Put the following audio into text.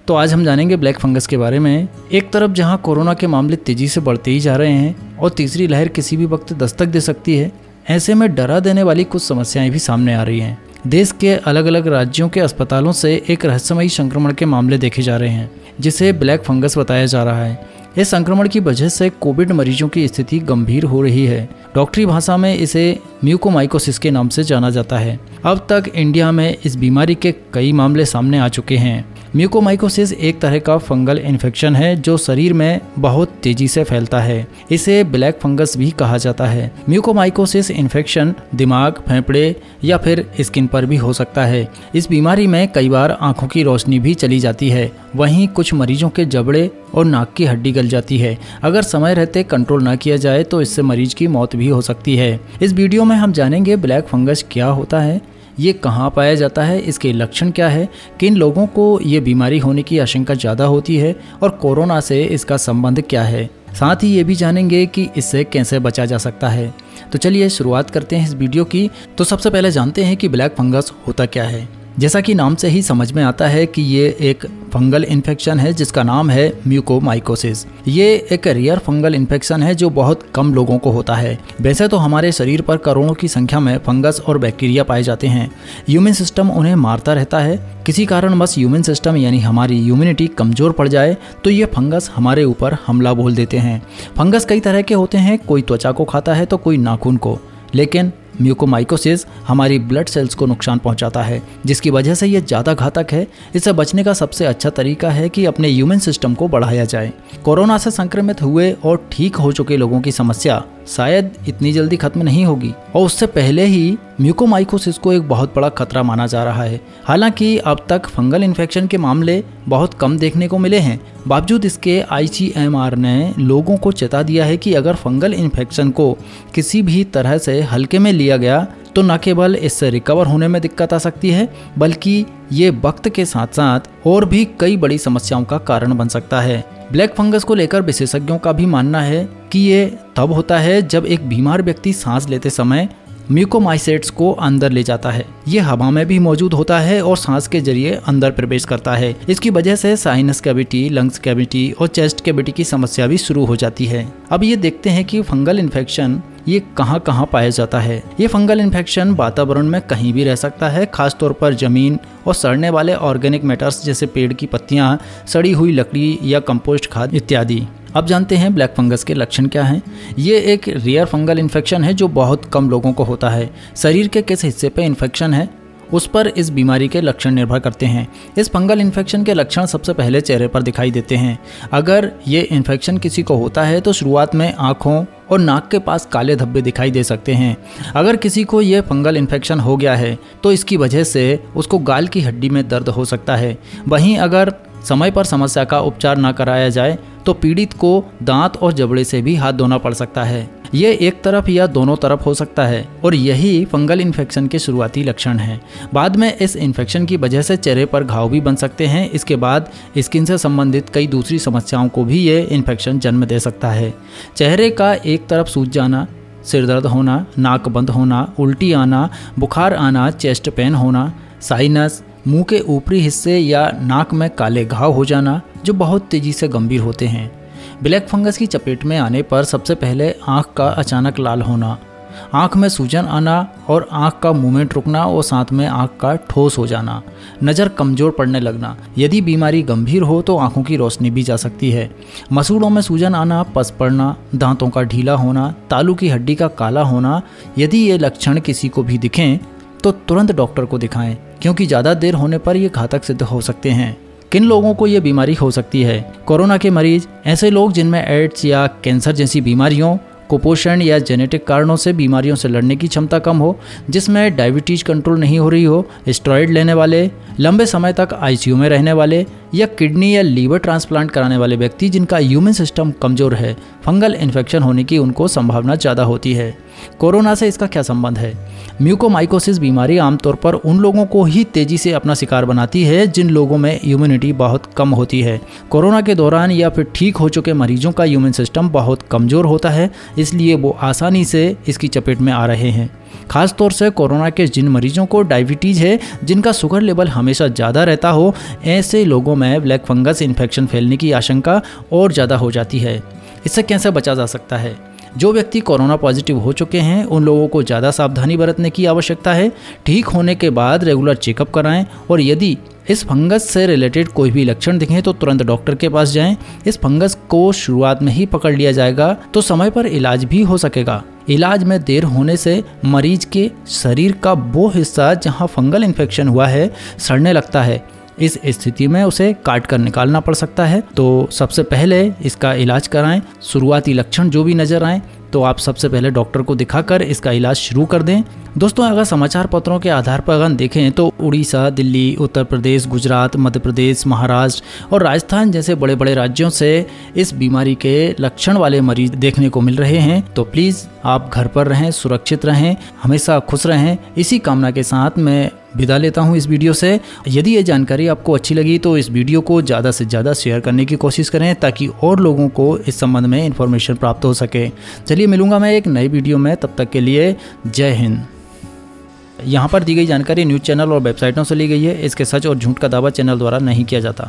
तो आज हम जानेंगे ब्लैक फंगस के बारे में। एक तरफ जहां कोरोना के मामले तेजी से बढ़ते ही जा रहे हैं और तीसरी लहर किसी भी वक्त दस्तक दे सकती है, ऐसे में डरा देने वाली कुछ समस्याएं भी सामने आ रही हैं। देश के अलग अलग राज्यों के अस्पतालों से एक रहस्यमयी संक्रमण के मामले देखे जा रहे हैं, जिसे ब्लैक फंगस बताया जा रहा है। इस संक्रमण की वजह से कोविड मरीजों की स्थिति गंभीर हो रही है। डॉक्टरी भाषा में इसे म्यूकोमाइकोसिस के नाम से जाना जाता है। अब तक इंडिया में इस बीमारी के कई मामले सामने आ चुके हैं। म्यूकोमाइकोसिस एक तरह का फंगल इन्फेक्शन है जो शरीर में बहुत तेजी से फैलता है। इसे ब्लैक फंगस भी कहा जाता है। म्यूकोमाइकोसिस इन्फेक्शन दिमाग, फेफड़े या फिर स्किन पर भी हो सकता है। इस बीमारी में कई बार आंखों की रोशनी भी चली जाती है। वहीं कुछ मरीजों के जबड़े और नाक की हड्डी गल जाती है। अगर समय रहते कंट्रोल न किया जाए तो इससे मरीज की मौत भी हो सकती है। इस वीडियो में हम जानेंगे ब्लैक फंगस क्या होता है, ये कहाँ पाया जाता है, इसके लक्षण क्या है, किन लोगों को ये बीमारी होने की आशंका ज़्यादा होती है और कोरोना से इसका संबंध क्या है। साथ ही ये भी जानेंगे कि इससे कैसे बचा जा सकता है। तो चलिए शुरुआत करते हैं इस वीडियो की। तो सबसे पहले जानते हैं कि ब्लैक फंगस होता क्या है। जैसा कि नाम से ही समझ में आता है कि ये एक फंगल इन्फेक्शन है जिसका नाम है म्यूकोमाइकोसिस। ये एक रेयर फंगल इन्फेक्शन है जो बहुत कम लोगों को होता है। वैसे तो हमारे शरीर पर करोड़ों की संख्या में फंगस और बैक्टीरिया पाए जाते हैं। ह्यूमन सिस्टम उन्हें मारता रहता है। किसी कारणवश ह्यूमन सिस्टम यानी हमारी इम्यूनिटी कमजोर पड़ जाए तो ये फंगस हमारे ऊपर हमला बोल देते हैं। फंगस कई तरह के होते हैं, कोई त्वचा को खाता है तो कोई नाखून को, लेकिन म्यूकोमाइकोसिस हमारी ब्लड सेल्स को नुकसान पहुंचाता है, जिसकी वजह से ये ज़्यादा घातक है। इससे बचने का सबसे अच्छा तरीका है कि अपने इम्यून सिस्टम को बढ़ाया जाए। कोरोना से संक्रमित हुए और ठीक हो चुके लोगों की समस्या शायद इतनी जल्दी खत्म नहीं होगी और उससे पहले ही म्यूकोमाइकोसिस को एक बहुत बड़ा खतरा माना जा रहा है। हालांकि अब तक फंगल इन्फेक्शन के मामले बहुत कम देखने को मिले हैं, बावजूद इसके ICMR ने लोगों को चेता दिया है कि अगर फंगल इन्फेक्शन को किसी भी तरह से हल्के में लिया गया तो न केवल इससे रिकवर होने में दिक्कत आ सकती है, बल्कि ये वक्त के साथ साथ और भी कई बड़ी समस्याओं का कारण बन सकता है। ब्लैक फंगस को लेकर विशेषज्ञों का भी मानना है कि ये तब होता है जब एक बीमार व्यक्ति सांस लेते समय म्यूकोमाइसेट्स को अंदर ले जाता है। ये हवा में भी मौजूद होता है और सांस के जरिए अंदर प्रवेश करता है। इसकी वजह से साइनस कैविटी, लंग्स कैविटी और चेस्ट कैविटी की समस्या भी शुरू हो जाती है। अब ये देखते हैं कि फंगल इन्फेक्शन ये कहाँ कहाँ पाया जाता है। ये फंगल इन्फेक्शन वातावरण में कहीं भी रह सकता है, खासतौर पर जमीन और सड़ने वाले ऑर्गेनिक मैटर्स जैसे पेड़ की पत्तियाँ, सड़ी हुई लकड़ी या कंपोस्ट खाद इत्यादि। अब जानते हैं ब्लैक फंगस के लक्षण क्या हैं। ये एक रेयर फंगल इन्फेक्शन है जो बहुत कम लोगों को होता है। शरीर के किस हिस्से पे इन्फेक्शन है उस पर इस बीमारी के लक्षण निर्भर करते हैं। इस फंगल इन्फेक्शन के लक्षण सबसे पहले चेहरे पर दिखाई देते हैं। अगर ये इन्फेक्शन किसी को होता है तो शुरुआत में आँखों और नाक के पास काले धब्बे दिखाई दे सकते हैं। अगर किसी को ये फंगल इन्फेक्शन हो गया है तो इसकी वजह से उसको गाल की हड्डी में दर्द हो सकता है। वहीं अगर समय पर समस्या का उपचार न कराया जाए तो पीड़ित को दांत और जबड़े से भी हाथ धोना पड़ सकता है। ये एक तरफ या दोनों तरफ हो सकता है और यही फंगल इन्फेक्शन के शुरुआती लक्षण हैं। बाद में इस इन्फेक्शन की वजह से चेहरे पर घाव भी बन सकते हैं। इसके बाद स्किन से संबंधित कई दूसरी समस्याओं को भी ये इन्फेक्शन जन्म दे सकता है। चेहरे का एक तरफ सूज जाना, सिर दर्द होना, नाक बंद होना, उल्टी आना, बुखार आना, चेस्ट पेन होना, साइनस, मुंह के ऊपरी हिस्से या नाक में काले घाव हो जाना जो बहुत तेजी से गंभीर होते हैं। ब्लैक फंगस की चपेट में आने पर सबसे पहले आँख का अचानक लाल होना, आँख में सूजन आना और आँख का मूवमेंट रुकना और साथ में आँख का ठोस हो जाना, नज़र कमज़ोर पड़ने लगना। यदि बीमारी गंभीर हो तो आँखों की रोशनी भी जा सकती है। मसूड़ों में सूजन आना, पस पड़ना, दांतों का ढीला होना, तालू की हड्डी का काला होना। यदि ये लक्षण किसी को भी दिखें तो तुरंत डॉक्टर को दिखाएं, क्योंकि ज़्यादा देर होने पर ये घातक सिद्ध हो सकते हैं। किन लोगों को ये बीमारी हो सकती है? कोरोना के मरीज, ऐसे लोग जिनमें एड्स या कैंसर जैसी बीमारियों, कुपोषण या जेनेटिक कारणों से बीमारियों से लड़ने की क्षमता कम हो, जिसमें डायबिटीज कंट्रोल नहीं हो रही हो, स्टेरॉइड लेने वाले, लंबे समय तक ICU में रहने वाले या किडनी या लीवर ट्रांसप्लांट कराने वाले व्यक्ति जिनका इम्यून सिस्टम कमजोर है। फंगल इन्फेक्शन होने की उनको संभावना ज़्यादा होती है। कोरोना से इसका क्या संबंध है? म्यूकोमाइकोसिस बीमारी आमतौर पर उन लोगों को ही तेजी से अपना शिकार बनाती है जिन लोगों में इम्यूनिटी बहुत कम होती है। कोरोना के दौरान या फिर ठीक हो चुके मरीजों का इम्यून सिस्टम बहुत कमज़ोर होता है, इसलिए वो आसानी से इसकी चपेट में आ रहे हैं। खास तौर से कोरोना के जिन मरीजों को डायबिटीज़ है, जिनका शुगर लेवल हमेशा ज़्यादा रहता हो, ऐसे लोगों में ब्लैक फंगस इन्फेक्शन फैलने की आशंका और ज़्यादा हो जाती है। इससे कैसे बचा जा सकता है? जो व्यक्ति कोरोना पॉजिटिव हो चुके हैं उन लोगों को ज़्यादा सावधानी बरतने की आवश्यकता है। ठीक होने के बाद रेगुलर चेकअप कराएं और यदि इस फंगस से रिलेटेड कोई भी लक्षण दिखें तो तुरंत डॉक्टर के पास जाएं। इस फंगस को शुरुआत में ही पकड़ लिया जाएगा तो समय पर इलाज भी हो सकेगा। इलाज में देर होने से मरीज के शरीर का वो हिस्सा जहां फंगल इन्फेक्शन हुआ है सड़ने लगता है। इस स्थिति में उसे काट कर निकालना पड़ सकता है। तो सबसे पहले इसका इलाज कराएं। शुरुआती लक्षण जो भी नजर आए तो आप सबसे पहले डॉक्टर को दिखाकर इसका इलाज शुरू कर दें। दोस्तों, अगर समाचार पत्रों के आधार पर अगर देखें तो उड़ीसा, दिल्ली, उत्तर प्रदेश, गुजरात, मध्य प्रदेश, महाराष्ट्र और राजस्थान जैसे बड़े बड़े राज्यों से इस बीमारी के लक्षण वाले मरीज देखने को मिल रहे हैं। तो प्लीज़ आप घर पर रहें, सुरक्षित रहें, हमेशा खुश रहें। इसी कामना के साथ मैं विदा लेता हूं इस वीडियो से। यदि ये जानकारी आपको अच्छी लगी तो इस वीडियो को ज़्यादा से ज़्यादा शेयर करने की कोशिश करें ताकि और लोगों को इस संबंध में इन्फॉर्मेशन प्राप्त हो सके। चलिए मिलूंगा मैं एक नई वीडियो में, तब तक के लिए जय हिंद। यहाँ पर दी गई जानकारी न्यूज़ चैनल और वेबसाइटों से ली गई है। इसके सच और झूठ का दावा चैनल द्वारा नहीं किया जाता।